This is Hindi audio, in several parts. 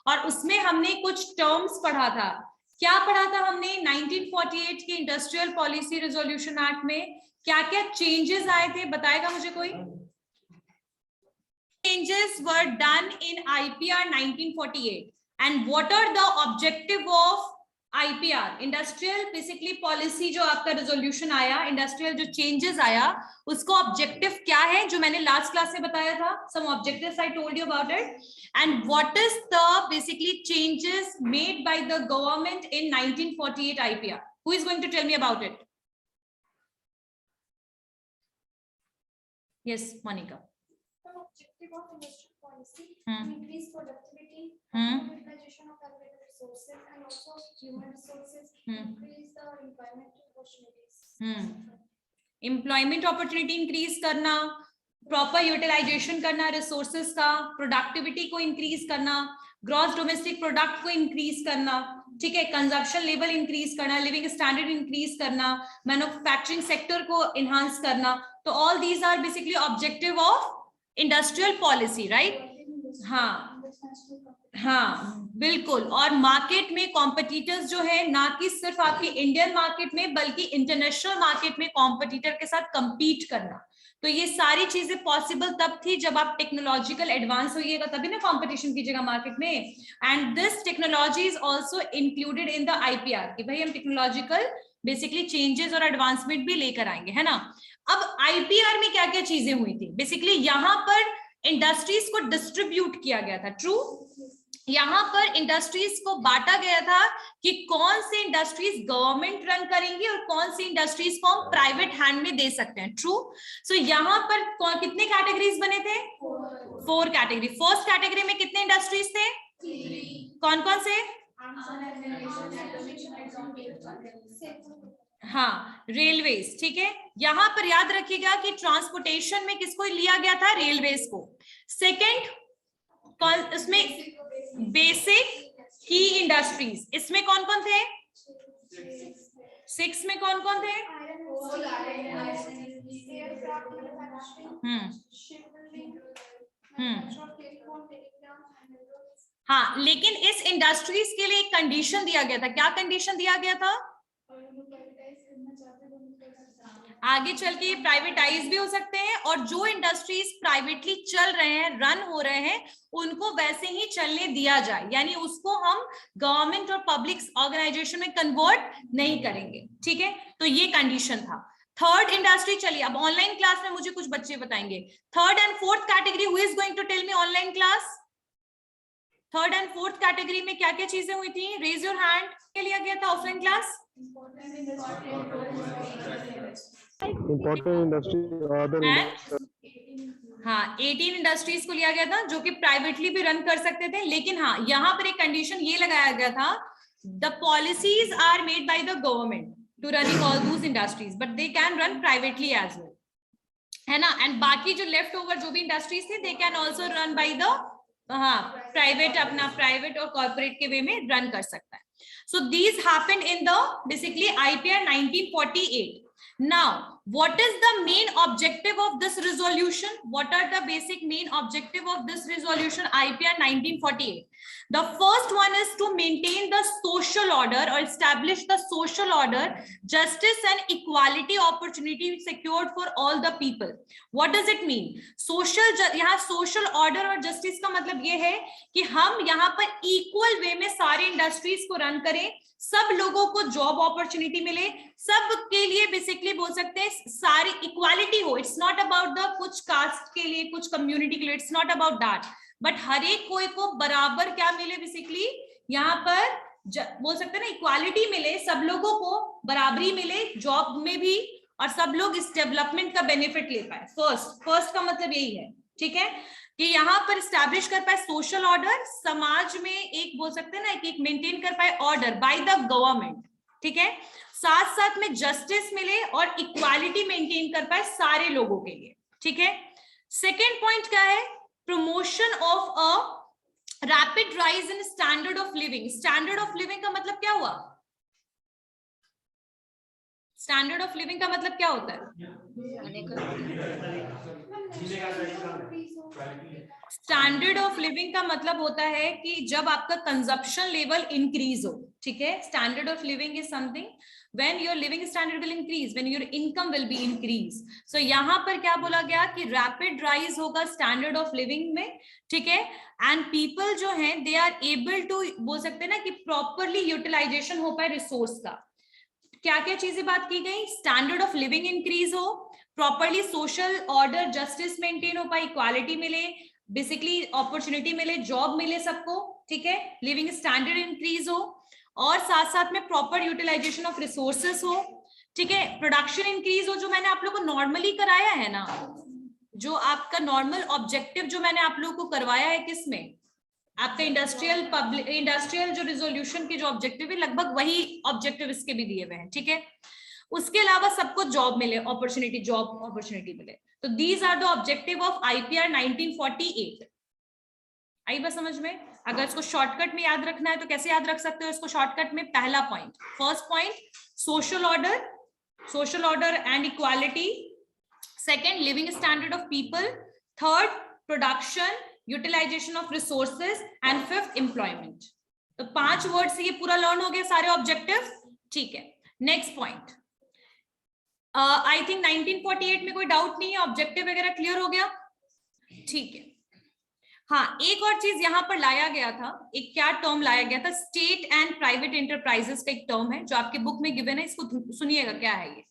और उसमें हमने कुछ टर्म्स पढ़ा था। क्या पढ़ा था हमने? 1948 के इंडस्ट्रियल पॉलिसी रेजोल्यूशन एक्ट में क्या क्या चेंजेस आए थे, बताएगा मुझे कोई? Changes were done in IPR 1948 and what are the objective of IPR? Industrial basically policy जो आपका रेजोल्यूशन आया, इंडस्ट्रियल जो चेंजेस आया, उसको ऑब्जेक्टिव क्या है जो मैंने लास्ट क्लास में बताया था? Some objectives I told you about it. And what is the basically changes made by the government in 1948 IPR? Who is going to tell me about it? Yes Monika. Objective of industrial policy, increase productivity, utilization of available resources, and also human resources, increase the employment opportunities. Employment opportunity increase करना, प्रॉपर यूटिलाइजेशन करना रिसोर्सेज का, प्रोडक्टिविटी को इंक्रीज करना, ग्रॉस डोमेस्टिक प्रोडक्ट को इंक्रीज करना, ठीक है, कंजप्शन लेवल इंक्रीज करना, लिविंग स्टैंडर्ड इंक्रीज करना, मैन्युफैक्चरिंग सेक्टर को इनहांस करना. तो all these are basically objective of industrial policy, right? हाँ बिल्कुल. और मार्केट में कॉम्पिटिटर्स जो है, ना कि सिर्फ आपकी इंडियन मार्केट में बल्कि इंटरनेशनल मार्केट में कॉम्पिटिटर के साथ compete करना. तो ये सारी चीजें पॉसिबल तब थी जब आप टेक्नोलॉजिकल एडवांस होइएगा, तभी ना कंपटीशन कीजिएगा मार्केट में. And this technology is also included in the IPR कि भाई हम टेक्नोलॉजिकल बेसिकली चेंजेस और एडवांसमेंट भी लेकर आएंगे, है ना. अब IPR में क्या क्या चीजें हुई थी? बेसिकली यहाँ पर इंडस्ट्रीज को डिस्ट्रीब्यूट किया गया था. ट्रू. यहाँ पर इंडस्ट्रीज को बांटा गया था कि कौन से इंडस्ट्रीज गवर्नमेंट रन करेंगी और कौन सी इंडस्ट्रीज को हम प्राइवेट हैंड में दे सकते हैं. ट्रू. सो यहाँ पर कितने कैटेगरीज बने थे? 4 कैटेगरी. फर्स्ट कैटेगरी में कितने इंडस्ट्रीज थे? कौन कौन से? हाँ, रेलवेज. ठीक है, यहाँ पर याद रखिएगा कि ट्रांसपोर्टेशन में किसको लिया गया था? रेलवेज को. सेकेंड उसमें बेसिक की इंडस्ट्रीज, इसमें कौन कौन थे? 6 में कौन कौन थे? हाँ, लेकिन इस इंडस्ट्रीज के लिए एक कंडीशन दिया गया था. क्या कंडीशन दिया गया था? आगे चल के ये प्राइवेटाइज भी हो सकते हैं और जो इंडस्ट्रीज प्राइवेटली चल रहे हैं, रन हो रहे हैं, उनको वैसे ही चलने दिया जाए, यानी उसको हम गवर्नमेंट और पब्लिक ऑर्गेनाइजेशन में कन्वर्ट नहीं करेंगे. ठीक है, तो ये कंडीशन था. थर्ड इंडस्ट्री, चलिए अब ऑनलाइन क्लास में मुझे कुछ बच्चे बताएंगे. Third and fourth category, who is going to tell me online class? Third and fourth category में क्या क्या चीजें हुई थी? Raise your hand. क्या लिया गया था ऑफलाइन क्लास? Important industry. हाँ, 18 इंडस्ट्रीज को लिया गया था जो कि प्राइवेटली भी रन कर सकते थे. लेकिन हाँ, यहाँ पर एक कंडीशन ये लगाया गया था, the policies are made by the government to running all those industries but they can run privately as well, है ना. एंड बाकी जो लेफ्ट ओवर जो भी इंडस्ट्रीज थे, they can also run by the private, अपना प्राइवेट और कॉर्पोरेट के वे में रन कर सकता है. So these happened in the basically IPR 1948. Now, what is the main objective of this resolution? What are the basic main objective of this resolution IPR 1948? The first one is to maintain the social order or establish the social order, justice and equality opportunity secured for all the people. What does it mean? Social, यहाँ social order और justice का मतलब ये है कि हम यहाँ पर equal way में सारे इंडस्ट्रीज को रन करें, सब लोगों को जॉब अपॉर्चुनिटी मिले, सब के लिए बेसिकली बोल सकते हैं सारी इक्वालिटी हो. इट्स नॉट अबाउट द कुछ कास्ट के लिए, कुछ कम्युनिटी के लिए, it's not about that, but हर एक कोई को बराबर क्या मिले, बेसिकली यहाँ पर बोल सकते हैं ना इक्वालिटी मिले, सब लोगों को बराबरी मिले जॉब में भी और सब लोग इस डेवलपमेंट का बेनिफिट ले पाए. फर्स्ट का मतलब यही है. ठीक है, कि यहाँ पर स्टैब्लिश कर पाए सोशल ऑर्डर, समाज में एक बोल सकते हैं ना एक मेंटेन कर पाए ऑर्डर बाय द गवर्नमेंट. ठीक है, साथ साथ में जस्टिस मिले और इक्वालिटी मेंटेन कर पाए सारे लोगों के लिए. ठीक है, सेकेंड पॉइंट क्या है? Promotion of a rapid rise in standard of living. Standard of living का मतलब क्या हुआ? स्टैंडर्ड ऑफ लिविंग का मतलब क्या होता है? स्टैंडर्ड ऑफ लिविंग का मतलब होता है कि जब आपका कंजप्शन लेवल इंक्रीज हो, ठीक है। Standard of living is something when your living standard will increase, when your income will be increase. So यहाँ पर क्या बोला गया कि rapid rise होगा standard of living में, ठीक है। and people जो हैं they are able to, बोल सकते हैं ना कि properly utilization हो पाए resource का। क्या क्या चीजें बात की गई? स्टैंडर्ड ऑफ लिविंग इंक्रीज हो, properly social order justice maintain हो पाए, इक्वालिटी मिले, बेसिकली अपॉर्चुनिटी मिले, जॉब मिले सबको, ठीक है, लिविंग स्टैंडर्ड इंक्रीज हो, और साथ साथ में प्रॉपर यूटिलाइजेशन ऑफ रिसोर्सेस हो, ठीक है, प्रोडक्शन इंक्रीज हो, जो मैंने आप लोगों को नॉर्मली कराया है ना, जो आपका नॉर्मल ऑब्जेक्टिव जो मैंने आप लोगों को करवाया है किसमें, आपका इंडस्ट्रियल जो रिजोल्यूशन के जो ऑब्जेक्टिव है लगभग वही ऑब्जेक्टिव इसके भी दिए हुए हैं, ठीक है। उसके अलावा सबको जॉब मिले, अपॉर्चुनिटी, जॉब अपॉर्चुनिटी मिले। तो these are the objective of IPR 1948। आई बात समझ में? अगर इसको शॉर्टकट में याद रखना है तो कैसे याद रख सकते हो इसको शॉर्टकट में? पहला point, first point social order and equality, second living standard of people, third production, utilization of resources, and fifth employment. तो 5 वर्ड से ये पूरा लर्न हो गया सारे ऑब्जेक्टिव, ठीक है। नेक्स्ट पॉइंट, आई थिंक 1948 में कोई डाउट नहीं है, ऑब्जेक्टिव वगैरह क्लियर हो गया, ठीक है। हाँ, एक और चीज यहां पर लाया गया था, एक क्या टर्म लाया गया था, स्टेट एंड प्राइवेट एंटरप्राइजेस का एक टर्म है जो आपके बुक में गिवन है, इसको सुनिएगा क्या है ये।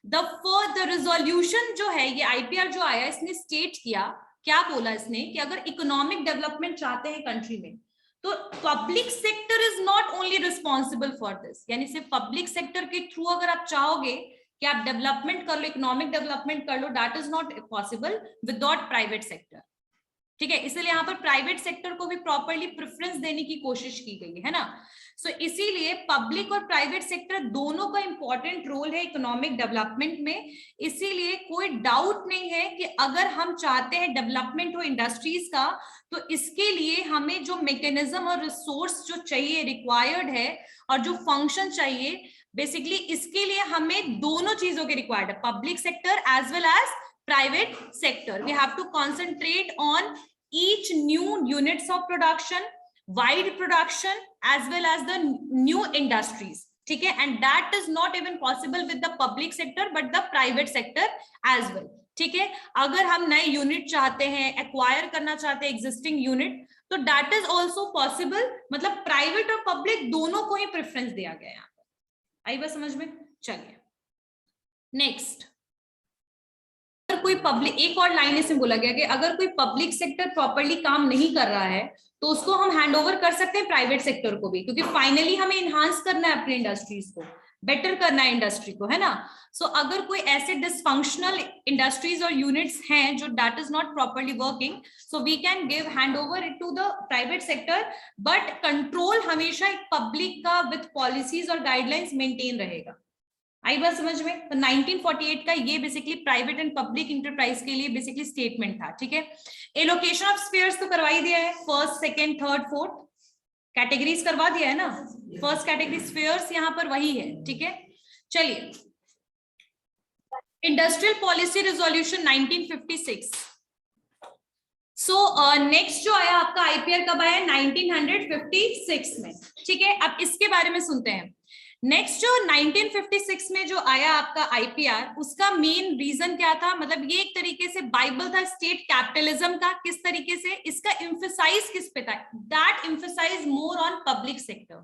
द रिजोल्यूशन जो है, ये आईपीआर जो आया इसने स्टेट किया, क्या बोला इसने कि अगर इकोनॉमिक डेवलपमेंट चाहते हैं कंट्री में तो public sector is not only responsible for this, यानी सिर्फ पब्लिक सेक्टर के थ्रू अगर आप चाहोगे कि आप डेवलपमेंट कर लो, इकोनॉमिक डेवलपमेंट कर लो, that is not possible without private sector, ठीक है। इसलिए यहाँ पर प्राइवेट सेक्टर को भी प्रॉपरली प्रेफरेंस देने की कोशिश की गई है ना। सो इसीलिए पब्लिक और प्राइवेट सेक्टर दोनों का इंपॉर्टेंट रोल है इकोनॉमिक डेवलपमेंट में। इसीलिए कोई डाउट नहीं है कि अगर हम चाहते हैं डेवलपमेंट हो इंडस्ट्रीज का, तो इसके लिए हमें जो मैकेनिज्म और रिसोर्स जो चाहिए, रिक्वायर्ड है, और जो फंक्शन चाहिए, बेसिकली इसके लिए हमें दोनों चीजों के रिक्वायर्ड है, public sector as well as private sector. We have to concentrate on each new units of production, wide production, as well as the new industries. ठीक है, and that is not even possible with the public sector, but the private sector as well. ठीक है, अगर हम नए यूनिट चाहते हैं, एक्वायर करना चाहते हैं एग्जिस्टिंग यूनिट, तो that is also possible. मतलब प्राइवेट और पब्लिक दोनों को ही प्रेफरेंस दिया गया है यहाँ पर। आई बात समझ में? चलिए नेक्स्ट, कोई पब्लिक, एक और लाइन इसमें बोला गया कि अगर कोई पब्लिक सेक्टर प्रॉपर्ली काम नहीं कर रहा है तो उसको हम हैंड ओवर कर सकते हैं प्राइवेट सेक्टर को भी, क्योंकि फाइनली हमें इनहांस करना है अपनी इंडस्ट्रीज को, बेटर करना है इंडस्ट्री को, है ना। सो अगर कोई ऐसे डिसफंक्शनल इंडस्ट्रीज और यूनिट्स हैं जो that is not properly working, so we can give hand over it to the private sector, but control हमेशा एक पब्लिक का विद पॉलिसीज और गाइडलाइंस मेंटेन रहेगा। आई बात समझ में? तो 1948 का ये basically private and public enterprise के लिए बेसिकली स्टेटमेंट था, ठीक है। एलोकेशन ऑफ स्फीयर्स तो करवा ही दिया है, first, second, third, fourth categories करवा दिया है ना। फर्स्ट कैटेगरी स्फीयर्स यहाँ पर वही है, ठीक है। चलिए, industrial policy resolution 1956। So next जो आया आपका आईपीआर कब आया? 1956 में, ठीक है। अब इसके बारे में सुनते हैं। नेक्स्ट जो 1956 में जो आया आपका आईपीआर, उसका मेन रीजन क्या था? मतलब ये एक तरीके से बाइबल था स्टेट कैपिटलिज्म का। किस तरीके से? इसका एम्फसाइज किस पे था? That emphasize more on public sector,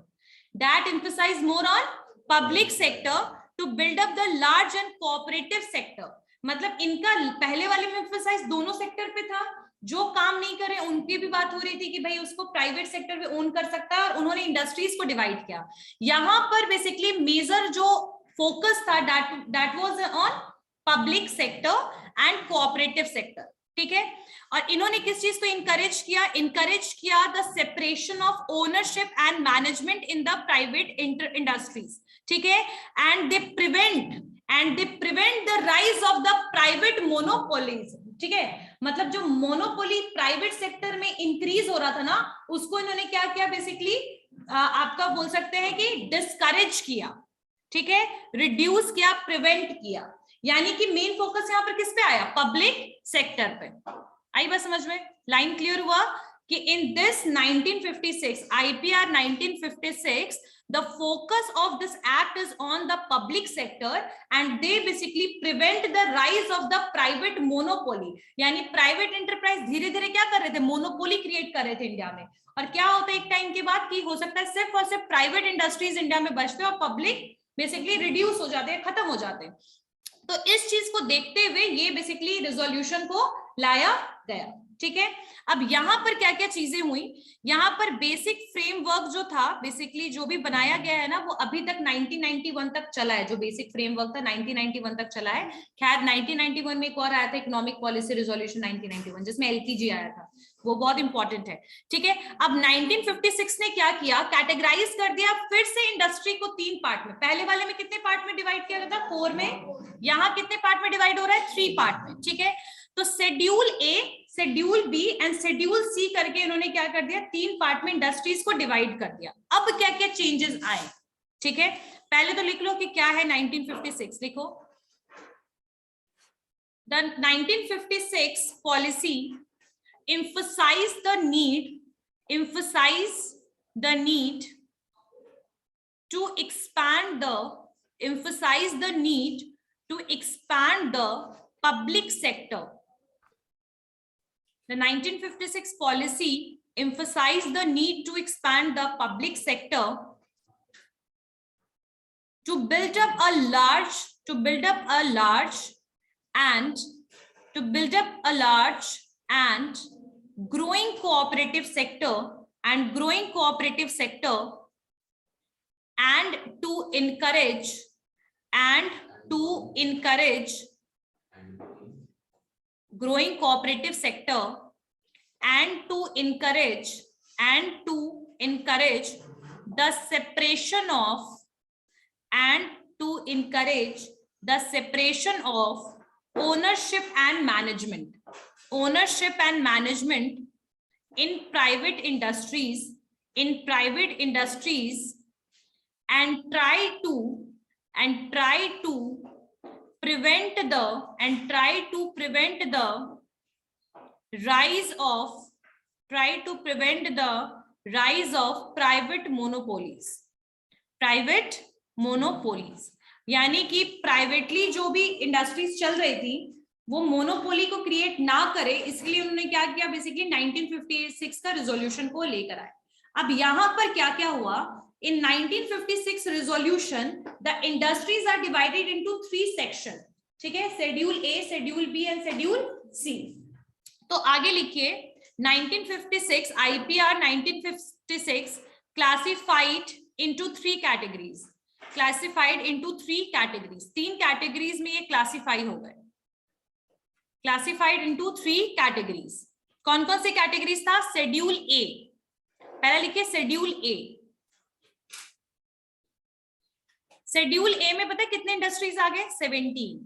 that emphasize more on public sector to build up the large and cooperative sector. मतलब इनका पहले वाले में एम्फसाइज दोनों सेक्टर पे था, जो काम नहीं करे उनकी भी बात हो रही थी कि भाई उसको प्राइवेट सेक्टर भी ओन कर सकता है, और उन्होंने इंडस्ट्रीज को डिवाइड किया। यहाँ पर बेसिकली मेजर जो फोकस था that was on public sector and cooperative sector, ठीक है। और इन्होंने किस चीज को इंकरेज किया? इंकरेज किया the separation of ownership and management in the private industries, ठीक है। And they prevent the rise of the private monopolies, ठीक है। मतलब जो मोनोपोली प्राइवेट सेक्टर में इंक्रीज हो रहा था ना, उसको इन्होंने क्या किया? बेसिकली आपका बोल सकते हैं कि डिस्करेज किया, ठीक है, रिड्यूस किया, प्रिवेंट किया। यानी कि मेन फोकस यहाँ पर किस पे आया? पब्लिक सेक्टर पे। आई बात समझ में? लाइन क्लियर हुआ कि in this 1956 IPR 1956 the focus of this act is on the public sector and they basically prevent the rise of the private monopoly. यानी प्राइवेट एंटरप्राइज धीरे धीरे क्या कर रहे थे, मोनोपोली क्रिएट कर रहे थे इंडिया में। और क्या होता है एक टाइम के बाद कि हो सकता है सिर्फ और सिर्फ प्राइवेट इंडस्ट्रीज इंडिया में बचते और पब्लिक बेसिकली रिड्यूस हो जाते हैं, खत्म हो जाते हैं। तो इस चीज को देखते हुए ये बेसिकली रिजोल्यूशन को लाया गया। ठीक है, अब यहाँ पर क्या क्या चीजें हुई, यहाँ पर बेसिक फ्रेमवर्क जो था बेसिकली जो भी बनाया गया है ना वो अभी तक 1991 तक चला है। जो बेसिक फ्रेमवर्क था 1991 तक चला है। खैर 1991 में एक और आया था इकोनॉमिक पॉलिसी रिजोल्यूशन 1991 जिसमें LPG आया था, वो बहुत इंपॉर्टेंट है। ठीक है, अब 1956 ने क्या किया, कैटेगराइज कर दिया फिर से इंडस्ट्री को 3 पार्ट में। पहले वाले में कितने पार्ट में डिवाइड किया गया था, 4 में। यहाँ कितने पार्ट में डिवाइड हो रहा है, 3 पार्ट में। ठीक है, तो schedule A, schedule B and schedule C करके इन्होंने क्या कर दिया, 3 पार्ट में इंडस्ट्रीज को डिवाइड कर दिया। अब क्या क्या चेंजेस आए, ठीक है, पहले तो लिख लो कि क्या है 1956, लिखो। The 1956 policy emphasize the need to expand the public sector. The 1956 policy emphasized the need to expand the public sector to build up a large and growing cooperative sector and to encourage growing cooperative sector and to encourage the separation of ownership and management in private industries and try to prevent the rise of private monopolies। यानी कि प्राइवेटली जो भी इंडस्ट्रीज चल रही थी वो मोनोपोली को क्रिएट ना करे, इसलिए उन्होंने क्या किया, बेसिकली 1956 का रिजोल्यूशन को लेकर आए। अब यहाँ पर क्या क्या हुआ, in 1956 resolution the industries are divided into 3 sections, ठीक है, schedule A, schedule B and schedule C। तो आगे लिखिए 1956 IPR 1956 classified into 3 categories, 3 categories में ये क्लासिफाई हो गए, क्लासिफाइड इनटू 3 कैटेगरीज। कौन कौन से कैटेगरीज था, शेड्यूल A, पहला लिखिए शेड्यूल A। शेड्यूल A में पता है कितने इंडस्ट्रीज आ गए, 17।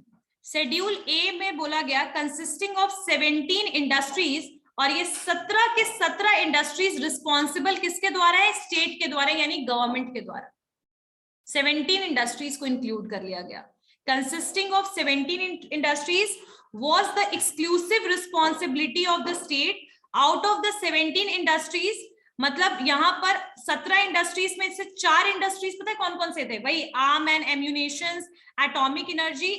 शेड्यूल A में बोला गया कंसिस्टिंग ऑफ 17 इंडस्ट्रीज, और ये 17 के 17 इंडस्ट्रीज रिस्पॉन्सिबल किसके द्वारा है, स्टेट के द्वारा यानी गवर्नमेंट के द्वारा। 17 इंडस्ट्रीज को इंक्लूड कर लिया गया। Consisting of 17 industries was the exclusive responsibility of the state out of the 17 industries। मतलब यहाँ पर 17 इंडस्ट्रीज में से 4 इंडस्ट्रीज पता है कौन कौन से थे भाई, arm and ammunitions, atomic energy,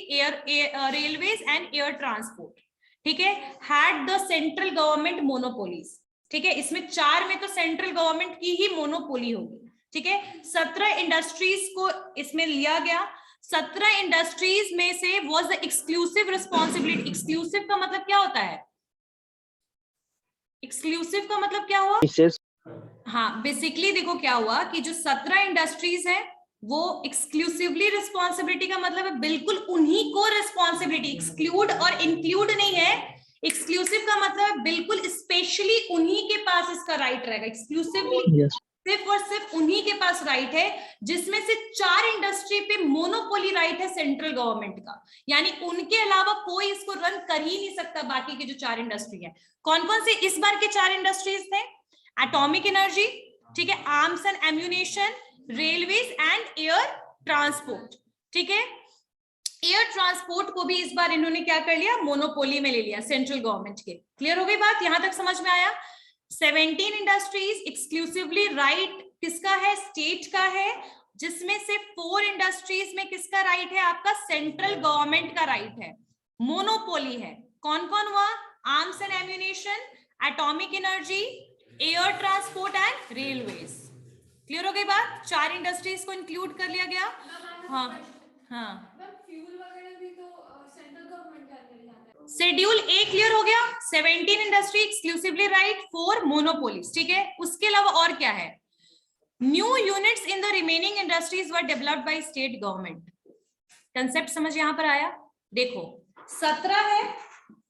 railways and air transport. ठीक है, had the central government monopolies. ठीक है, इसमें 4 में तो सेंट्रल गवर्नमेंट की ही मोनोपोली होगी। ठीक है, 17 इंडस्ट्रीज को इसमें लिया गया। 17 इंडस्ट्रीज में से was the exclusive responsibility. Exclusive का मतलब क्या होता है, एक्सक्लूसिव का मतलब क्या हुआ, हाँ बेसिकली देखो क्या हुआ कि जो 17 इंडस्ट्रीज है वो एक्सक्लूसिवली रिस्पॉन्सिबिलिटी का मतलब है बिल्कुल उन्हीं को रिस्पॉन्सिबिलिटी, एक्सक्लूड और इंक्लूड नहीं है। एक्सक्लूसिव का मतलब बिल्कुल स्पेशली उन्हीं के पास इसका राइट रहेगा। एक्सक्लूसिवली सिर्फ और सिर्फ उन्हीं के पास राइट है, जिसमें से 4 इंडस्ट्री पे मोनोपोली राइट है सेंट्रल गवर्नमेंट का, यानी उनके अलावा कोई इसको रन कर ही नहीं सकता। बाकी के जो 4 इंडस्ट्री है, कौन कौन से इस बार के 4 इंडस्ट्रीज थे, एटॉमिक एनर्जी, ठीक है, arms and ammunition, railways and air transport. ठीक है, एयर ट्रांसपोर्ट को भी इस बार इन्होंने क्या कर लिया, मोनोपोली में ले लिया सेंट्रल गवर्नमेंट के। क्लियर हो गई बात, यहां तक समझ में आया। 17 इंडस्ट्रीज एक्सक्लूसिवली राइट किसका है, स्टेट का है, जिसमें से 4 इंडस्ट्रीज में किसका राइट है, आपका सेंट्रल गवर्नमेंट का राइट है, मोनोपोली है। कौन कौन हुआ, arms and ammunition, atomic energy, air transport and railways. Clear हो गई बात, 4 इंडस्ट्रीज को इंक्लूड कर लिया गया। हाँ हाँ, शेड्यूल ए क्लियर हो गया। 17 इंडस्ट्री एक्सक्लूसिवली राइट, 4 मोनोपोलीज, ठीक है। उसके अलावा और क्या है, new units in the remaining industries were developed by state government. Concept समझ यहां पर आया। देखो 17 है,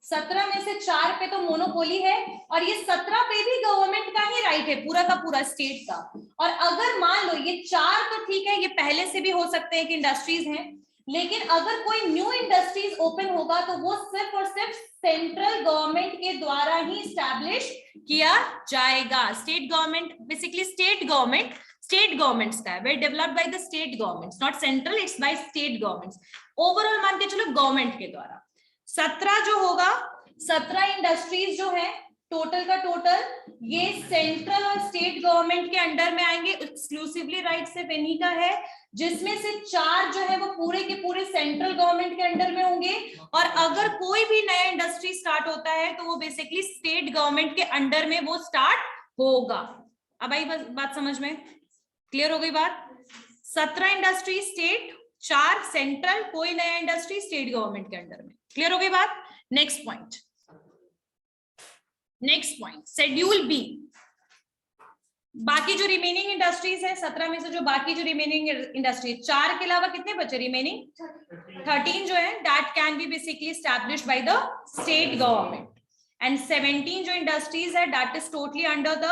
17 में से 4 पे तो मोनोपोली है, और ये 17 पे भी गवर्नमेंट का ही राइट है, पूरा का पूरा स्टेट का। और अगर मान लो ये 4 तो ठीक है, ये पहले से भी हो सकते हैं कि इंडस्ट्रीज हैं, लेकिन अगर कोई न्यू इंडस्ट्रीज ओपन होगा तो वो सिर्फ और सिर्फ सेंट्रल गवर्नमेंट के द्वारा ही स्टैब्लिश किया जाएगा। State government, basically state governments का है, well developed by the state governments, not central, it's by state governments. Overall मान के चलो गवर्नमेंट के द्वारा 17 जो होगा, 17 इंडस्ट्रीज जो है टोटल का टोटल, ये सेंट्रल और स्टेट गवर्नमेंट के अंडर में आएंगे। एक्सक्लूसिवली राइट सिर्फ इन्हीं का है, जिसमें से 4 जो है वो पूरे के पूरे सेंट्रल गवर्नमेंट के अंडर में होंगे। और अगर कोई भी नया इंडस्ट्री स्टार्ट होता है तो वो बेसिकली स्टेट गवर्नमेंट के अंडर में वो स्टार्ट होगा। अब आई बात समझ में, क्लियर हो गई बात। 17 इंडस्ट्री स्टेट, 4 सेंट्रल, कोई नया इंडस्ट्री स्टेट गवर्नमेंट के अंडर में। क्लियर हो गई बात। Next point schedule B. बाकी जो रिमेनिंग इंडस्ट्रीज है 17 में से, जो बाकी जो रिमेनिंग इंडस्ट्रीज, 4 के अलावा कितने बचे रिमेनिंग, 13 जो है, that can B basically established bye the state government. And 17 जो इंडस्ट्रीज है that is totally under the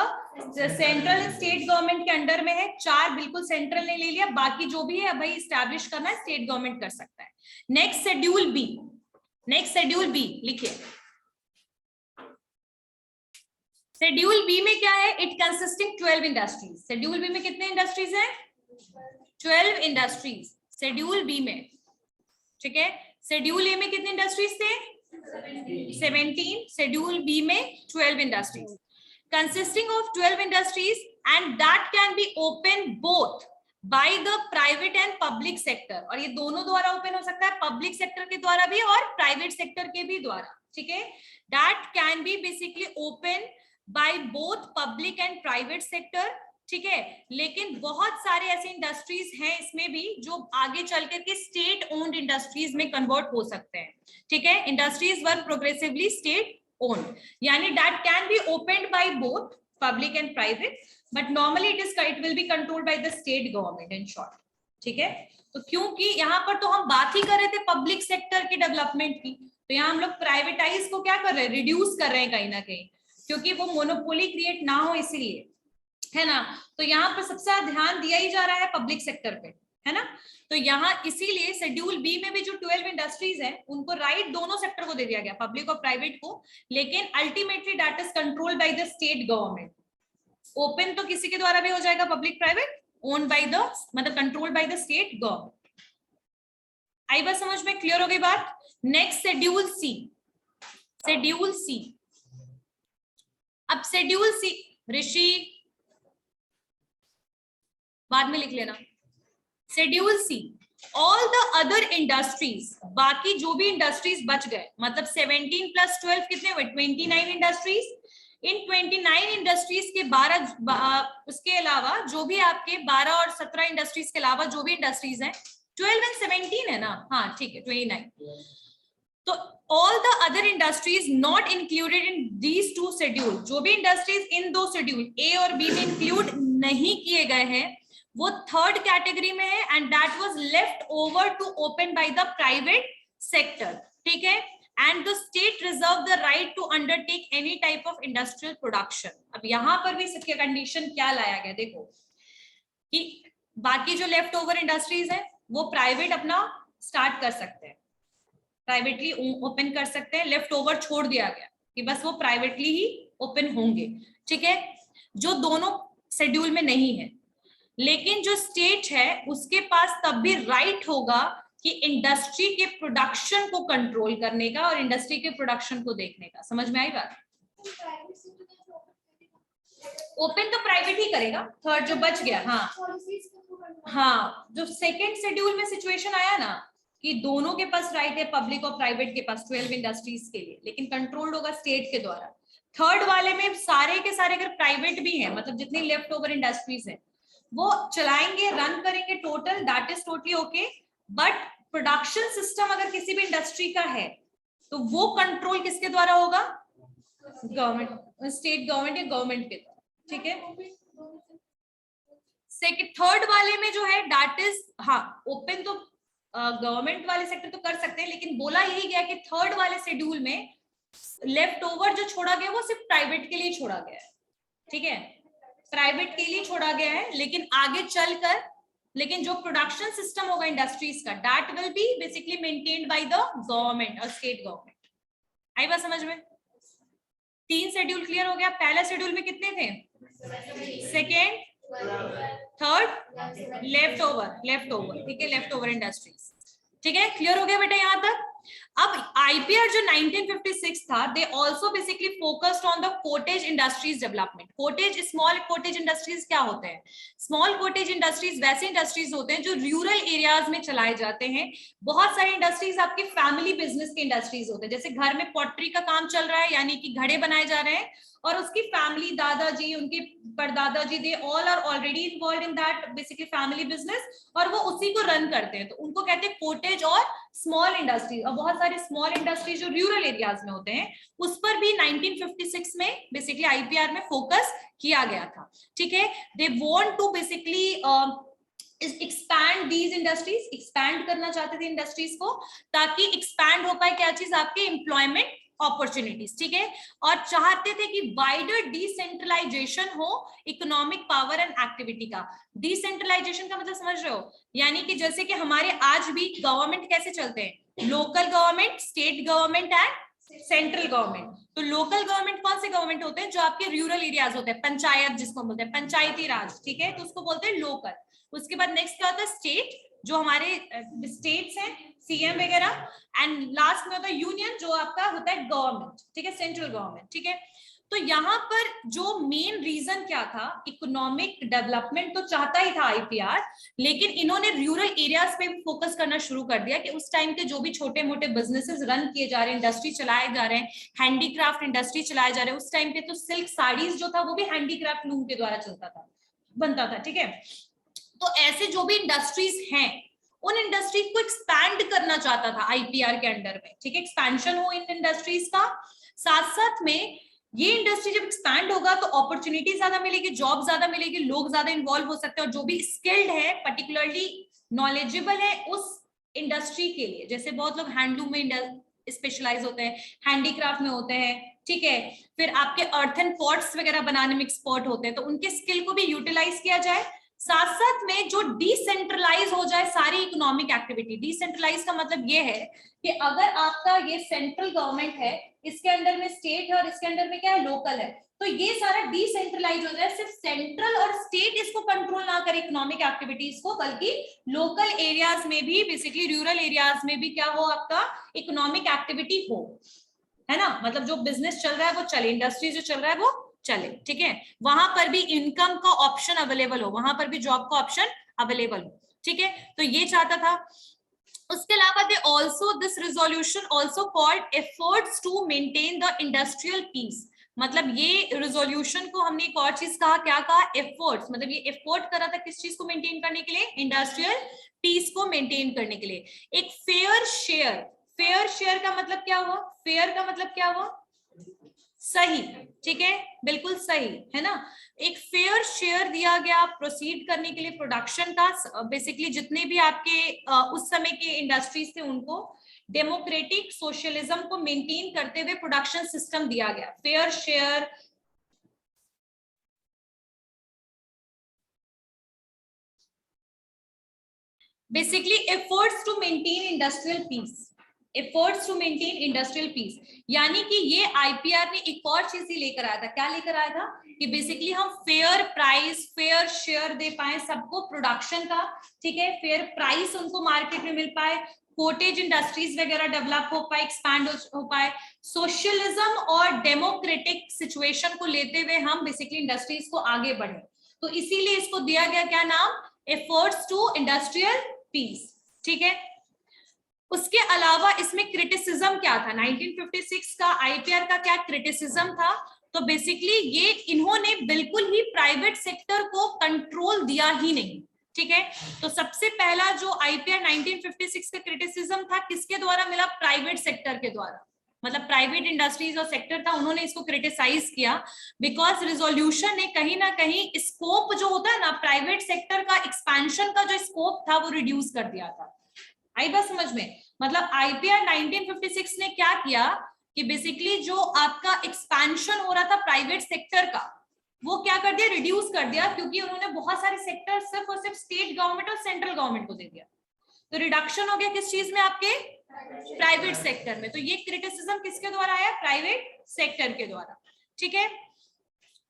central and state government के अंडर में है। 4 बिल्कुल सेंट्रल ने ले लिया, बाकी जो भी है भाई एस्टैब्लिश करना है स्टेट गवर्नमेंट कर सकता है। नेक्स्ट शेड्यूल बी लिखिए। शेड्यूल बी में क्या है, it consisting 12 industries. Schedule B में कितने इंडस्ट्रीज हैं, 12 इंडस्ट्रीज शेड्यूल बी में, ठीक है। शेड्यूल ए में कितने इंडस्ट्रीज थे, 17, शेड्यूल बी में 12 industries consisting of 12 industries, and that can be open both bye the private and public sector. और ये दोनों द्वारा ओपन हो सकता है, पब्लिक सेक्टर के द्वारा भी और प्राइवेट सेक्टर के भी द्वारा, ठीक है। That can B basically open by both public and private sector, ठीक है। लेकिन बहुत सारे ऐसे इंडस्ट्रीज हैं इसमें भी जो आगे चल करके स्टेट ओन्ड इंडस्ट्रीज में कन्वर्ट हो सकते हैं, ठीक है। Industries were progressively state owned, यानी that can be opened by both public and private, but normally it will be controlled by the state government in short, ठीक है। तो क्योंकि यहाँ पर तो हम बात ही कर रहे थे पब्लिक सेक्टर के डेवलपमेंट की, तो यहाँ हम लोग प्राइवेटाइज को क्या कर रहे हैं, रिड्यूस कर रहे हैं कहीं ना कहीं, क्योंकि वो मोनोपोली क्रिएट ना हो इसलिए, है ना। तो यहाँ पर सबसे ज्यादा ध्यान दिया ही जा रहा है पब्लिक सेक्टर पे, है ना। तो यहाँ इसीलिए शेड्यूल बी में भी जो 12 इंडस्ट्रीज हैं उनको राइट दोनों सेक्टर को दे दिया गया, पब्लिक और प्राइवेट को, लेकिन ultimately that is controlled by the state government. Open तो किसी के द्वारा भी हो जाएगा, public private, own by the, मतलब controlled by the state government. आई बात समझ में, क्लियर हो गई बात। Next schedule C. अब शेड्यूल सी, ऋषि बाद में लिख लेना। Schedule C, all the other industries, बाकी जो भी इंडस्ट्रीज बच गए, मतलब 17 + 12 कितने हुए, 29 इंडस्ट्रीज। इन 29 इंडस्ट्रीज के 12 उसके अलावा जो भी आपके 12 और 17 इंडस्ट्रीज के अलावा जो भी इंडस्ट्रीज हैं, 12 और 17 है ना, हाँ ठीक है 29। तो all the other industries not included in these two schedule, जो भी इंडस्ट्रीज इन 2 शेड्यूल ए और बी में इंक्लूड नहीं किए गए हैं वो 3rd कैटेगरी में है, and that was left over to open by the private sector, ठीक है। And the state reserve the right to undertake any type of industrial production. अब यहाँ पर भी सबके कंडीशन क्या लाया गया, देखो कि बाकी जो लेफ्ट ओवर इंडस्ट्रीज है वो प्राइवेट अपना स्टार्ट कर सकते हैं, प्राइवेटली ओपन कर सकते हैं, लेफ्ट ओवर छोड़ दिया गया कि बस वो प्राइवेटली ही ओपन होंगे, ठीक है, जो दोनों शेड्यूल में नहीं है। लेकिन जो स्टेट है उसके पास तब भी राइट होगा कि इंडस्ट्री के प्रोडक्शन को कंट्रोल करने का और इंडस्ट्री के प्रोडक्शन को देखने का। समझ में आई बात? ओपन तो प्राइवेट ही करेगा, थर्ड जो बच गया। हाँ, जो सेकेंड शेड्यूल में सिचुएशन आया ना कि दोनों के पास राइट है, पब्लिक और प्राइवेट के पास 12 इंडस्ट्रीज के लिए, लेकिन कंट्रोल्ड होगा स्टेट के द्वारा। थर्ड वाले में सारे के सारे अगर प्राइवेट भी हैं, मतलब जितनी लेफ्ट ओवर इंडस्ट्रीज है वो चलाएंगे, रन करेंगे total, that is totally okay. But production system अगर किसी भी इंडस्ट्री का है तो वो कंट्रोल किसके द्वारा होगा? गवर्नमेंट, स्टेट गवर्नमेंट या गवर्नमेंट के द्वारा। ठीक है, सेकंड थर्ड वाले में जो है दैट इज, हाँ ओपन तो गवर्नमेंट वाले सेक्टर तो कर सकते हैं, लेकिन बोला यही गया कि थर्ड वाले शेड्यूल में लेफ्ट ओवर जो छोड़ा गया वो सिर्फ प्राइवेट के लिए छोड़ा गया है। ठीक है, प्राइवेट के लिए छोड़ा गया है, लेकिन आगे चलकर, लेकिन जो प्रोडक्शन सिस्टम होगा इंडस्ट्रीज का, that will be basically maintained by the government और स्टेट गवर्नमेंट। आई बात समझ में? 3 शेड्यूल क्लियर हो गया। पहला शेड्यूल में कितने थे? Second, third, left over. ठीक है, लेफ्ट ओवर इंडस्ट्रीज। ठीक है, क्लियर हो गया बेटा यहाँ तक? अब आईपीआर जो 1956 था, they also basically focused on the cottage industries development. Cottage, small cottage industries क्या होते हैं? स्मॉल कॉटेज इंडस्ट्रीज वैसे इंडस्ट्रीज होते हैं जो रूरल एरियाज में चलाए जाते हैं। बहुत सारी इंडस्ट्रीज आपकी फैमिली बिजनेस की इंडस्ट्रीज होते हैं, जैसे घर में पॉटरी का काम चल रहा है, यानी कि घड़े बनाए जा रहे हैं, और उसकी फैमिली, दादाजी, उनके परदादाजी, they all are already involve in that basically family business, और वो उसी को रन करते हैं, तो उनको कहते हैं कॉटेज और स्मॉल इंडस्ट्रीज। और बहुत सारे स्मॉल इंडस्ट्रीज जो रूरल एरियाज में होते हैं, उस पर भी 1956 में बेसिकली आईपीआर में फोकस किया गया था। ठीक है, they want to basically expand these industries, expand करना चाहते थे इंडस्ट्रीज को, ताकि एक्सपैंड हो पाए क्या चीज? आपके एम्प्लॉयमेंट अपॉर्चुनिटीज। ठीक है, और चाहते थे कि वाइडर डिसेंट्रलाइजेशन हो इकोनॉमिक पावर एंड एक्टिविटी का। डिसेंट्रलाइजेशन का मतलब समझ रहे हो? यानी कि जैसे कि हमारे आज भी गवर्नमेंट कैसे चलते हैं? Local government, state government and central government. तो लोकल गवर्नमेंट कौन से गवर्नमेंट होते हैं? जो आपके रूरल एरियाज होते हैं, पंचायत जिसको बोलते हैं, पंचायती राज। ठीक है, तो उसको बोलते हैं लोकल। उसके बाद नेक्स्ट क्या होता है? स्टेट, जो हमारे स्टेट्स हैं, सीएम वगैरह, एंड लास्ट में होता है यूनियन, जो आपका होता है गवर्नमेंट। ठीक है, सेंट्रल गवर्नमेंट। ठीक है, तो यहाँ पर जो मेन रीजन क्या था? इकोनॉमिक डेवलपमेंट तो चाहता ही था आईपीआर, लेकिन इन्होंने रूरल एरियाज पे भी फोकस करना शुरू कर दिया कि उस टाइम के जो भी छोटे मोटे बिजनेसेस रन किए जा रहे हैं, इंडस्ट्री चलाए जा रहे हैं, हैंडीक्राफ्ट इंडस्ट्री चलाए जा रहे हैं। उस टाइम पे तो सिल्क साड़ीज जो था वो भी हैंडीक्राफ्ट लूम के द्वारा चलता था, बनता था। ठीक है, तो ऐसे जो भी इंडस्ट्रीज हैं, उन इंडस्ट्रीज को एक्सपैंड करना चाहता था आईपीआर के अंडर में। ठीक है, एक्सपेंशन हो इन इंडस्ट्रीज का। साथ साथ में ये इंडस्ट्री जब एक्सपैंड होगा तो अपॉर्चुनिटी ज्यादा मिलेगी, जॉब ज्यादा मिलेगी, लोग ज्यादा इन्वॉल्व हो सकते हैं, और जो भी स्किल्ड है, पर्टिकुलरली नॉलेजेबल है उस इंडस्ट्री के लिए, जैसे बहुत लोग हैंडलूम में स्पेशलाइज होते हैं, हैंडीक्राफ्ट में होते हैं। ठीक है, फिर आपके अर्थन पॉट्स वगैरह बनाने में एक्सपर्ट होते हैं, तो उनके स्किल को भी यूटिलाइज किया जाए। साथ साथ में जो डिसेंट्रलाइज हो जाए सारी इकोनॉमिक एक्टिविटी। डिसेंट्रलाइज का मतलब ये है कि अगर आपका ये सेंट्रल गवर्नमेंट है, इसके अंडर में स्टेट है, और इसके अंडर में क्या है? लोकल है, तो ये सारा डिसेंट्रलाइज हो जाए, सिर्फ सेंट्रल और स्टेट इसको कंट्रोल ना करे इकोनॉमिक एक्टिविटीज को, बल्कि लोकल एरियाज में भी, बेसिकली रूरल एरियाज में भी क्या हो? आपका इकोनॉमिक एक्टिविटी हो, है ना? मतलब जो बिजनेस चल रहा है वो चले, इंडस्ट्री जो चल रहा है वो चले। ठीक है, वहां पर भी इनकम का ऑप्शन अवेलेबल हो, वहां पर भी जॉब का ऑप्शन अवेलेबल हो। ठीक है, तो ये चाहता था। उसके अलावा they also, this resolution also called efforts to maintain the industrial peace. मतलब ये रिजोल्यूशन को हमने एक और चीज कहा, क्या कहा? एफर्ट्स। मतलब ये एफर्ट करा था किस चीज को मेंटेन करने के लिए? इंडस्ट्रियल पीस को मेंटेन करने के लिए। एक फेयर शेयर, फेयर शेयर का मतलब क्या हुआ? फेयर का मतलब क्या हुआ? सही। ठीक है, बिल्कुल सही, है ना? एक फेयर शेयर दिया गया प्रोसीड करने के लिए प्रोडक्शन का। बेसिकली जितने भी आपके उस समय के इंडस्ट्रीज थे, उनको डेमोक्रेटिक सोशलिज्म को मेंटेन करते हुए प्रोडक्शन सिस्टम दिया गया, fair share. Basically efforts to maintain industrial peace. Efforts to maintain industrial peace, यानी कि ये आईपीआर ने एक और चीज ही लेकर आया था। क्या लेकर आया था कि बेसिकली हम फेयर प्राइस, फेयर शेयर दे पाए सबको प्रोडक्शन का, ठीक है, फेयर प्राइस उनको मार्केट में मिल पाए, कोटेज इंडस्ट्रीज वगैरह डेवलप हो पाए, एक्सपैंड हो पाए, सोशलिज्म और डेमोक्रेटिक सिचुएशन को लेते हुए हम बेसिकली इंडस्ट्रीज को आगे बढ़े। तो इसीलिए इसको दिया गया क्या नाम, एफर्ट्स टू इंडस्ट्रियल पीस, ठीक है। उसके अलावा इसमें क्रिटिसिज्म क्या था, 1956 का आईपीआर का क्या क्रिटिसिज्म था, तो बेसिकली ये इन्होंने बिल्कुल ही प्राइवेट सेक्टर को कंट्रोल दिया ही नहीं, ठीक है। तो सबसे पहला जो आईपीआर 1956 का क्रिटिसिज्म था किसके द्वारा मिला, प्राइवेट सेक्टर के द्वारा, मतलब प्राइवेट इंडस्ट्रीज और सेक्टर था, उन्होंने इसको क्रिटिसाइज किया, बिकॉज रिजोल्यूशन ने कहीं ना कहीं स्कोप जो होता है ना प्राइवेट सेक्टर का, एक्सपेंशन का जो स्कोप था वो रिड्यूस कर दिया था। आई बात समझ में, मतलब आईपीआर 1956 ने क्या किया कि बेसिकली जो आपका एक्सपेंशन हो रहा था प्राइवेट सेक्टर का वो क्या कर दिया, रिड्यूस कर दिया, क्योंकि उन्होंने बहुत सारे सेक्टर सिर्फ और सिर्फ स्टेट गवर्नमेंट और सेंट्रल गवर्नमेंट को दे दिया। तो रिडक्शन हो गया किस चीज में, आपके प्राइवेट सेक्टर में। तो ये क्रिटिसिज्म किसके द्वारा आया, प्राइवेट सेक्टर के द्वारा, ठीक है।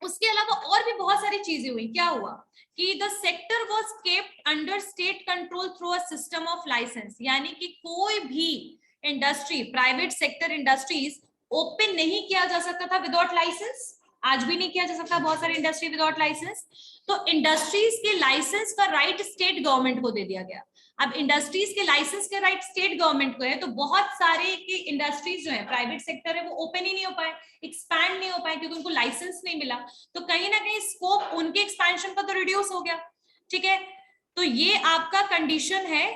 उसके अलावा और भी बहुत सारी चीजें हुई। क्या हुआ कि the sector was kept under state control through a system of license, यानी कि कोई भी industry, private sector industries open नहीं किया जा सकता था विदाउट लाइसेंस, आज भी नहीं किया जा सकता बहुत सारी इंडस्ट्री विदाउट लाइसेंस। तो इंडस्ट्रीज के लाइसेंस का राइट स्टेट गवर्नमेंट को दे दिया गया। अब इंडस्ट्रीज के लाइसेंस के राइट स्टेट गवर्नमेंट को है, तो बहुत सारे की इंडस्ट्रीज जो है प्राइवेट सेक्टर है वो ओपन ही नहीं हो पाए, एक्सपैंड नहीं हो पाए, क्योंकि उनको लाइसेंस नहीं मिला। तो कहीं ना कहीं स्कोप उनके एक्सपेंशन का तो रिड्यूस हो गया, ठीक है। तो ये आपका कंडीशन है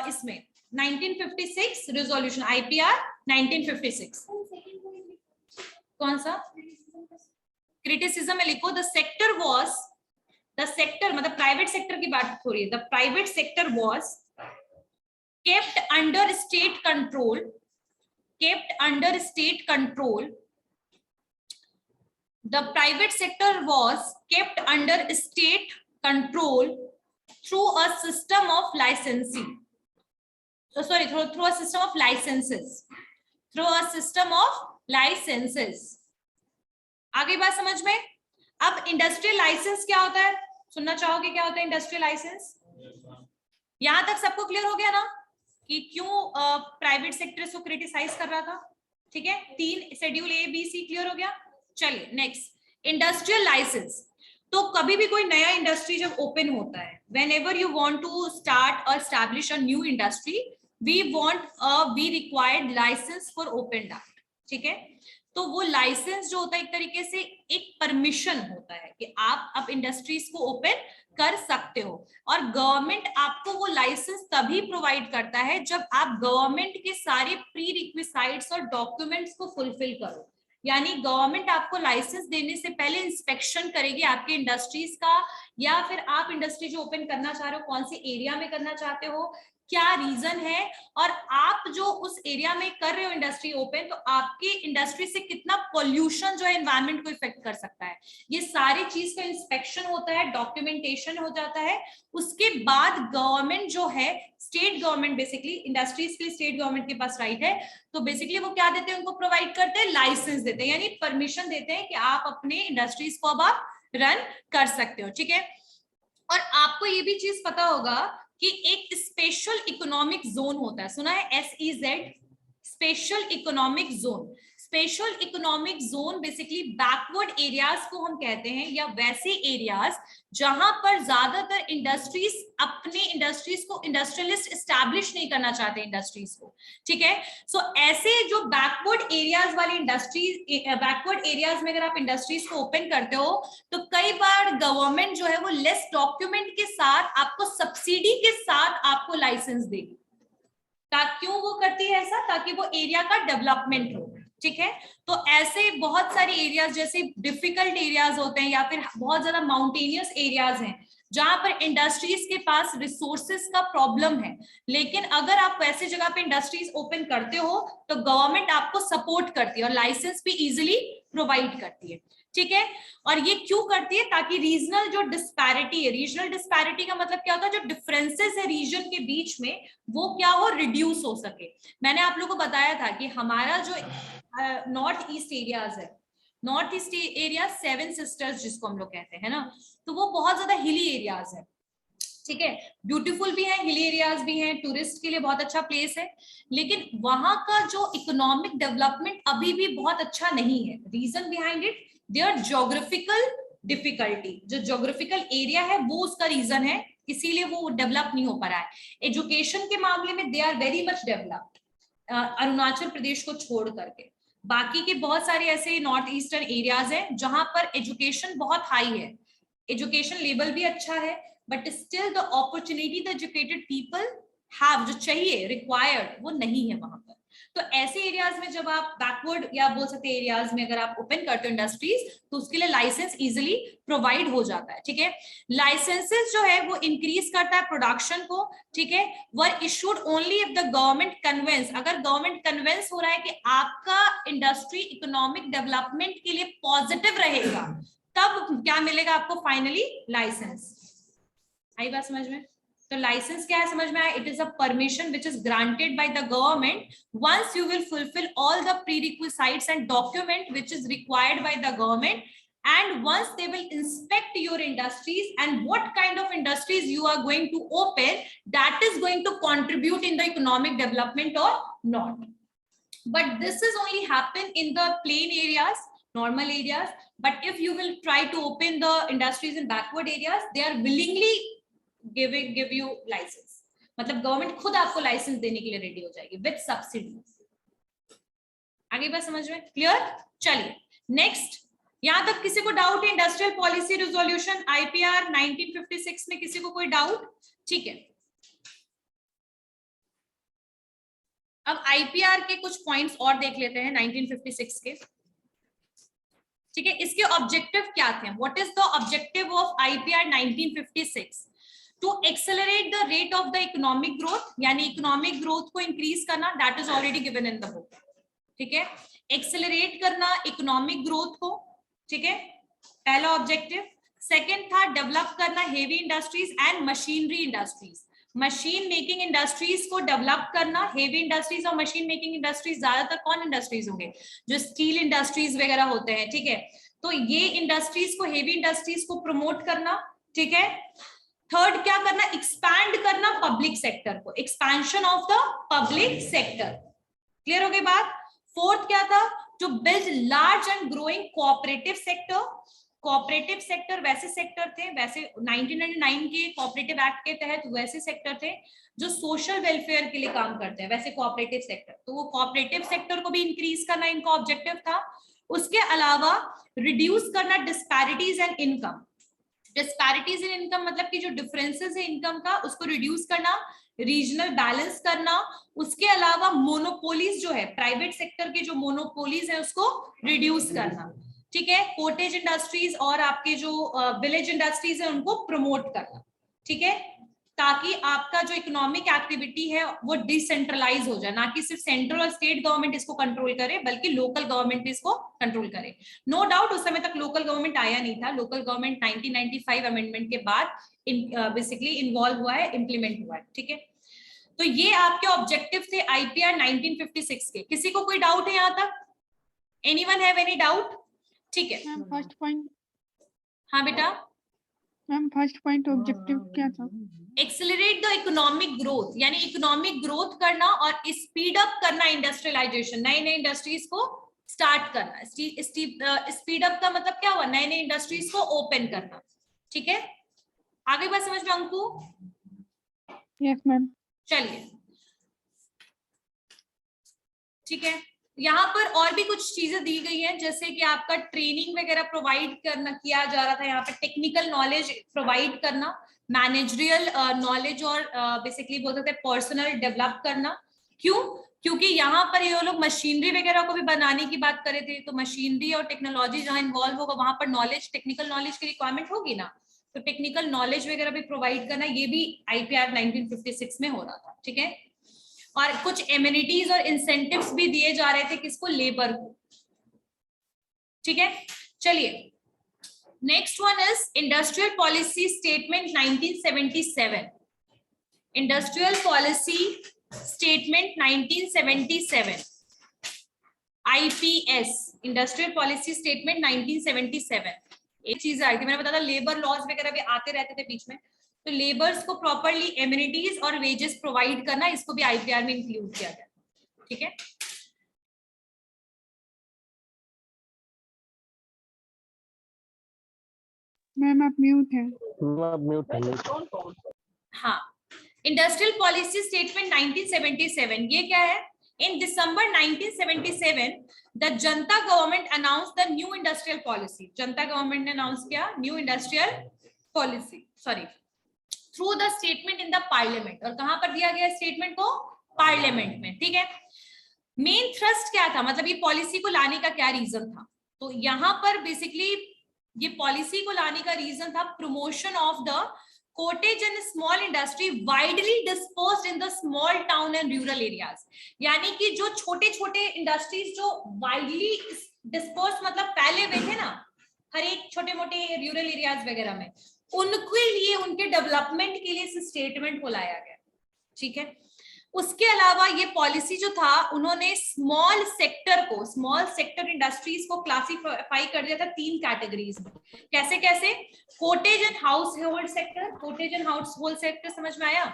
इसमें 1956 रिजोल्यूशन आईपीआर 1956। कौन सा क्रिटिसिज्म में लिखो, the sector was, the sector मतलब प्राइवेट सेक्टर की बात हो रही है, the private sector was kept under state control, kept under state control, the private sector was kept under state control through a system of licensing, sorry, through a system of licenses, through a system of licenses। आगे बात समझ में। अब इंडस्ट्रियल लाइसेंस क्या होता है, सुनना चाहोगे क्या होता है इंडस्ट्रियल लाइसेंस? यहां तक सबको क्लियर हो गया ना कि क्यों प्राइवेट सेक्टर को क्रिटिसाइज कर रहा था, ठीक है। 3 schedule A B C clear हो गया। चलिए नेक्स्ट, इंडस्ट्रियल लाइसेंस। तो कभी भी कोई नया इंडस्ट्री जब ओपन होता है, whenever you want to start or establish a new industry, we required license for open duct, ठीक है। तो वो लाइसेंस जो होता है एक तरीके से एक परमिशन होता है कि आप अब इंडस्ट्रीज को ओपन कर सकते हो, और गवर्नमेंट आपको वो लाइसेंस तभी प्रोवाइड करता है जब आप गवर्नमेंट के सारे प्री रिक्विसाइट्स और डॉक्यूमेंट्स को फुलफिल करो। यानी गवर्नमेंट आपको लाइसेंस देने से पहले इंस्पेक्शन करेगी आपके इंडस्ट्रीज का, या फिर आप इंडस्ट्री जो ओपन करना चाह रहे हो कौन से एरिया में करना चाहते हो, क्या रीजन है, और आप जो उस एरिया में कर रहे हो इंडस्ट्री ओपन, तो आपकी इंडस्ट्री से कितना पोल्यूशन जो है एनवायरनमेंट को इफेक्ट कर सकता है। ये सारी चीज का इंस्पेक्शन होता है, डॉक्यूमेंटेशन हो जाता है। उसके बाद गवर्नमेंट जो है, स्टेट गवर्नमेंट, बेसिकली इंडस्ट्रीज के लिए स्टेट गवर्नमेंट के पास राइट है, तो बेसिकली वो क्या देते हैं, उनको प्रोवाइड करते हैं, लाइसेंस देते हैं, यानी परमिशन देते हैं कि आप अपने इंडस्ट्रीज को अब आप रन कर सकते हो, ठीक है। और आपको ये भी चीज पता होगा कि एक स्पेशल इकोनॉमिक जोन होता है, सुना है SEZ, special economic zone. Special economic zone basically backward areas को हम कहते हैं, या वैसे एरियाज जहां पर ज्यादातर इंडस्ट्रीज अपने इंडस्ट्रीज को, इंडस्ट्रियलिस्ट एस्टैब्लिश नहीं करना चाहते इंडस्ट्रीज को, ठीक है। सो ऐसे जो बैकवर्ड एरियाज वाली इंडस्ट्रीज, बैकवर्ड एरियाज में अगर आप इंडस्ट्रीज को ओपन करते हो तो कई बार गवर्नमेंट जो है वो लेस डॉक्यूमेंट के साथ आपको सब्सिडी के साथ आपको लाइसेंस देगी। क्यों वो करती है ऐसा? ताकि वो एरिया का डेवलपमेंट हो, ठीक है। तो ऐसे बहुत सारे एरियाज, जैसे डिफिकल्ट एरियाज होते हैं या फिर बहुत ज्यादा माउंटेनियस एरियाज हैं जहां पर इंडस्ट्रीज के पास रिसोर्सेज का प्रॉब्लम है, लेकिन अगर आप वैसे जगह पे इंडस्ट्रीज ओपन करते हो तो गवर्नमेंट आपको सपोर्ट करती है और लाइसेंस भी इजीली प्रोवाइड करती है। ठीक है। और ये क्यों करती है? ताकि रीजनल जो डिस्पैरिटी है, रीजनल डिस्पैरिटी का मतलब क्या होता है, जो डिफरेंसेस है रीजन के बीच में वो क्या हो, रिड्यूस हो सके। मैंने आप लोगों को बताया था कि हमारा जो नॉर्थ ईस्ट एरियाज है, नॉर्थ ईस्ट एरिया 7 सिस्टर्स जिसको हम लोग कहते हैं ना, तो वो बहुत ज्यादा हिली एरियाज है, ठीक है। ब्यूटीफुल भी है, हिली एरियाज भी हैं, टूरिस्ट के लिए बहुत अच्छा प्लेस है, लेकिन वहां का जो इकोनॉमिक डेवलपमेंट अभी भी बहुत अच्छा नहीं है। Reason behind it there geographical difficulty, जो ज्योग्राफिकल एरिया है वो उसका रीजन है, इसीलिए वो डेवलप नहीं हो पा रहा है। एजुकेशन के मामले में they are very much developed, Arunachal Pradesh को छोड़ करके। बाकी के बहुत सारे ऐसे नॉर्थ ईस्टर्न एरियाज हैं जहां पर एजुकेशन बहुत हाई है, एजुकेशन लेवल भी अच्छा है, but still the opportunity the educated people have, जो चाहिए रिक्वायर्ड, वो नहीं है वहां पर। तो ऐसे एरियाज में जब आप बैकवर्ड या बोल सकते हैं एरियाज में अगर आप ओपन करते हो इंडस्ट्रीज, तो उसके लिए लाइसेंस इजिली प्रोवाइड हो जाता है, ठीक है। लाइसेंसेस जो है वो इंक्रीज करता है प्रोडक्शन को, ठीक है। Were issued only if the government convince, अगर गवर्नमेंट कन्वेंस हो रहा है कि आपका इंडस्ट्री इकोनॉमिक डेवलपमेंट के लिए पॉजिटिव रहेगा, तब क्या मिलेगा आपको, फाइनली लाइसेंस। आई बात समझ में? तो लाइसेंस क्या है समझ में आया? It is a permission which is granted by the government once you will fulfil all the prerequisites and document which is required by the government, and once they will inspect your industries and what kind of industries you are going to open, that is going to contribute in the economic development or not. But this is only happen in the plain areas, normal areas. But if you will try to open the industries in backward areas, they are willingly give you license, मतलब गवर्नमेंट खुद आपको लाइसेंस देने के लिए रेडी हो जाएगी विद सब्सिडी। आगे बात समझ में क्लियर? चलिए नेक्स्ट, यहां तक किसी को डाउट है? इंडस्ट्रियल पॉलिसी रिजोल्यूशन आईपीआर 1956 में किसी को कोई डाउट? ठीक है, अब आईपीआर के कुछ पॉइंट्स और देख लेते हैं 1956 के, ठीक है। इसके ऑब्जेक्टिव क्या थे? What is the objective of IPR 1956? To accelerate the rate of the economic growth, यानी इकोनॉमिक ग्रोथ को इंक्रीज करना, that is already given in the book, ठीक है। एक्सेलरेट करना इकोनॉमिक ग्रोथ को, ठीक है, पहला ऑब्जेक्टिव। सेकंड था डेवलप करना heavy industries and machinery industries, machine making industries को डेवलप करना। हेवी इंडस्ट्रीज और मशीन मेकिंग इंडस्ट्रीज ज्यादातर कौन इंडस्ट्रीज होंगे? जो स्टील इंडस्ट्रीज वगैरह होते हैं, ठीक है। तो ये इंडस्ट्रीज को, हेवी इंडस्ट्रीज को प्रमोट करना, ठीक है। थर्ड क्या करना? एक्सपैंड करना पब्लिक सेक्टर को, expansion of the public sector. Clear हो गई बात? फोर्थ क्या था? To build large and growing cooperative sector. Cooperative sector वैसे सेक्टर थे, वैसे 1999 के कोऑपरेटिव एक्ट के तहत वैसे सेक्टर थे जो सोशल वेलफेयर के लिए काम करते हैं, वैसे कोऑपरेटिव सेक्टर। तो वो कोऑपरेटिव सेक्टर को भी इंक्रीज करना इनका ऑब्जेक्टिव था। उसके अलावा रिड्यूस करना disparities and income. Disparities in income मतलब कि जो डिफरेंसेस है इनकम का, उसको रिड्यूस करना, रीजनल बैलेंस करना। उसके अलावा मोनोपोलीज जो है, प्राइवेट सेक्टर के जो मोनोपोलीज है उसको रिड्यूस करना, ठीक है। कोटेज इंडस्ट्रीज और आपके जो विलेज इंडस्ट्रीज है उनको प्रमोट करना, ठीक है, ताकि आपका जो इकोनॉमिक एक्टिविटी है वो डिसेंट्रलाइज हो जाए, ना कि सिर्फ सेंट्रल और स्टेट गवर्नमेंट इसको कंट्रोल करे बल्कि लोकल गवर्नमेंट भी इसको कंट्रोल करे। नो डाउट उस समय तक लोकल गवर्नमेंट आया नहीं था, लोकल गवर्नमेंट 1995 अमेंडमेंट के बाद बेसिकली इन्वॉल्व हुआ है, इंप्लीमेंट हुआ है, ठीक है। तो ये आपके ऑब्जेक्टिव थे आईपीआर 1956 के। किसी को कोई डाउट है यहाँ तक? Anyone have any doubt? ठीक है, फर्स्ट पॉइंट। हाँ बेटा, मैम फर्स्ट पॉइंट ऑब्जेक्टिव क्या था? एक्सेलरेट द इकोनॉमिक ग्रोथ, यानी इकोनॉमिक ग्रोथ करना और स्पीड अप करना इंडस्ट्रियलाइजेशन, नई नई इंडस्ट्रीज को स्टार्ट करना। स्पीड अप का मतलब क्या हुआ? नए नए इंडस्ट्रीज को ओपन करना, ठीक है। आगे बात समझ में अंकु? Yes ma'am. चलिए ठीक है, यहाँ पर और भी कुछ चीजें दी गई हैं, जैसे कि आपका ट्रेनिंग वगैरह प्रोवाइड करना किया जा रहा था, यहाँ पे टेक्निकल नॉलेज प्रोवाइड करना, मैनेजरियल नॉलेज और बेसिकली बोल सकते हैं पर्सनल डेवलप करना। क्यों? क्योंकि यहाँ पर ये लोग मशीनरी वगैरह को भी बनाने की बात करे थे, तो मशीनरी और टेक्नोलॉजी जहाँ इन्वॉल्व होगा वहां पर नॉलेज, टेक्निकल नॉलेज की रिक्वायरमेंट होगी ना, तो टेक्निकल नॉलेज वगैरह भी प्रोवाइड करना, ये भी आईपीआर 1956 में हो रहा था, ठीक है। और कुछ एमिनिटीज और इंसेंटिव्स भी दिए जा रहे थे, किसको? लेबर को, ठीक है। चलिए, next one is industrial policy statement 1977. Industrial policy statement 1977, IPS, industrial policy statement 1977. एक चीज आई थी, मैंने बताया था लेबर लॉज वगैरह भी आते रहते थे बीच में, तो लेबर्स को प्रॉपरली एमिनिटीज और वेजेस प्रोवाइड करना, इसको भी IPR में इंक्लूड किया गया. ठीक है, मैम आप म्यूट है. म्यूट. हाँ. इंडस्ट्रियल पॉलिसी स्टेटमेंट 1977, ये क्या है? इन दिसंबर 1977 the Janata government announce the new industrial policy. Janata government ने अनाउंस किया new industrial policy, sorry, through the statement in the parliament. और कहां पर दिया गया स्टेटमेंट को? पार्लियामेंट में. ठीक है, मेन थ्रस्ट क्या था, मतलब ये पॉलिसी को लाने का क्या रीजन था? तो यहाँ पर बेसिकली ये पॉलिसी को लाने का रीजन था promotion of the cottage and small industry widely dispersed in the small town and rural areas. यानी कि जो छोटे छोटे इंडस्ट्रीज जो widely dispersed मतलब फैले हुए थे ना हर एक छोटे मोटे रूरल एरियाज वगैरह में, उनके लिए, उनके डेवलपमेंट के लिए इस स्टेटमेंट को लाया गया. ठीक है, उसके अलावा ये पॉलिसी जो था, उन्होंने स्मॉल सेक्टर को, स्मॉल सेक्टर इंडस्ट्रीज को क्लासिफाई कर दिया था 3 कैटेगरीज में. कैसे कैसे? Cottage and house hold sector. Cottage and house hold sector समझ में आया?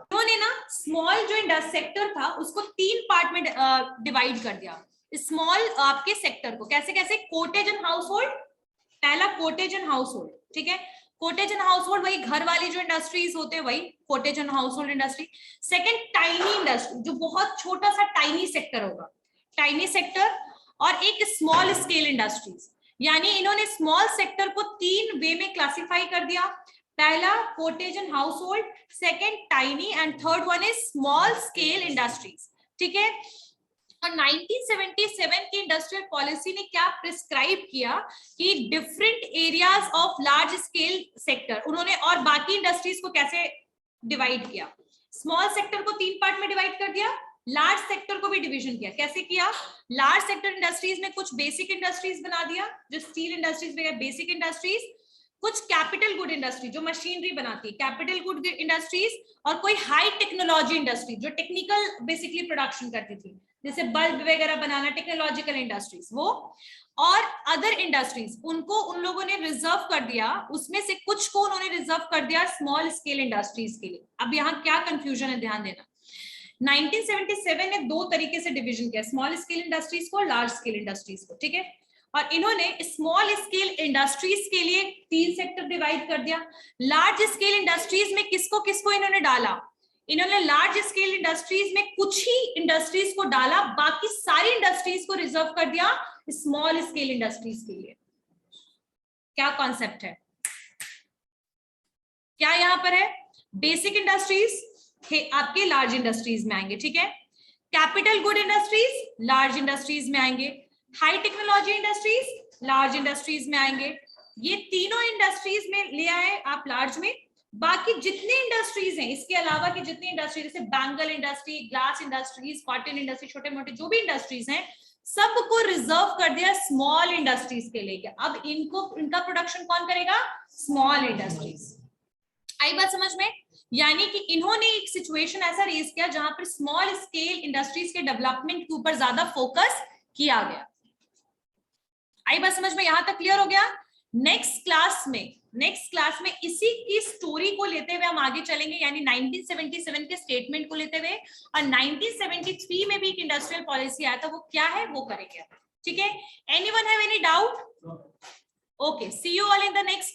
उन्होंने ना स्मॉल जो इंडस्ट्री सेक्टर था उसको 3 पार्ट में डिवाइड कर दिया. स्मॉल आपके सेक्टर को कैसे कैसे? Cottage and house hold. पहला कॉटेज एंड हाउस होल्ड. ठीक है, कॉटेज एंड हाउस होल्ड वही घर वाली जो इंडस्ट्रीज होते हैं वही cottage and house hold industry. Second tiny industry, जो बहुत छोटा सा टाइनी सेक्टर होगा, टाइनी सेक्टर. और एक स्मॉल स्केल इंडस्ट्रीज. यानी इन्होंने स्मॉल सेक्टर को 3 वे में क्लासिफाई कर दिया. पहला cottage and house hold, second tiny and third one is small scale industries. ठीक है, और 1977 की इंडस्ट्रियल पॉलिसी ने क्या प्रिस्क्राइब किया कि different areas of large scale sector, उन्होंने और बाकी इंडस्ट्रीज को कैसे डिवाइड किया? स्मॉल सेक्टर को 3 पार्ट में डिवाइड कर दिया, लार्ज सेक्टर को भी डिवीजन किया. कैसे किया? लार्ज सेक्टर इंडस्ट्रीज में कुछ बेसिक इंडस्ट्रीज बना दिया, जो स्टील इंडस्ट्रीज वगैरह बेसिक इंडस्ट्रीज, कुछ कैपिटल गुड इंडस्ट्री जो मशीनरी बनाती है, कैपिटल गुड इंडस्ट्रीज, और कोई हाई टेक्नोलॉजी इंडस्ट्री जो टेक्निकल बेसिकली प्रोडक्शन करती थी, जैसे बल्ब वगैरह बनाना, टेक्नोलॉजिकल इंडस्ट्रीज वो. और अदर इंडस्ट्रीज, उनको उन लोगों ने रिजर्व कर दिया, उसमें से कुछ को उन्होंने रिजर्व कर दिया स्मॉल स्केल इंडस्ट्रीज के लिए. अब यहाँ क्या कंफ्यूजन है, ध्यान देना. 1977 ने 2 तरीके से डिवीजन किया, स्मॉल स्केल इंडस्ट्रीज को, लार्ज स्केल इंडस्ट्रीज को. ठीक है, और इन्होंने स्मॉल स्केल इंडस्ट्रीज के लिए 3 सेक्टर डिवाइड कर दिया. लार्ज स्केल इंडस्ट्रीज में किसको किसको इन्होंने डाला? इन्होंने लार्ज स्केल इंडस्ट्रीज में कुछ ही इंडस्ट्रीज को डाला, बाकी सारी इंडस्ट्रीज को रिजर्व कर दिया स्मॉल स्केल इंडस्ट्रीज के लिए. क्या कॉन्सेप्ट है? क्या यहाँ पर है? बेसिक इंडस्ट्रीज आपके लार्ज इंडस्ट्रीज में आएंगे. ठीक है, capital good industries large industries में आएंगे, high technology industries large industries में आएंगे. ये तीनों इंडस्ट्रीज में ले आए आप लार्ज में. बाकी जितने इंडस्ट्रीज हैं इसके अलावा की जितनी इंडस्ट्री, जैसे bangle industry, glass industries, cotton industry, छोटे मोटे जो भी इंडस्ट्रीज हैं, सबको रिजर्व कर दिया स्मॉल इंडस्ट्रीज के लिए. अब इनका प्रोडक्शन कौन करेगा? Small industries. आई बात समझ में? यानी कि इन्होंने एक सिचुएशन ऐसा रेज किया जहां पर स्मॉल स्केल इंडस्ट्रीज के डेवलपमेंट के ऊपर ज्यादा फोकस किया गया. आई बात समझ में? यहां तक क्लियर हो गया? नेक्स्ट क्लास में इसी की स्टोरी को लेते हुए हम आगे चलेंगे, यानी 1977 के स्टेटमेंट को लेते हुए, और 1973 में भी एक इंडस्ट्रियल पॉलिसी आया था, वो क्या है वो करेंगे. ठीक है, anyone have any doubt? Okay, see you all in the next class.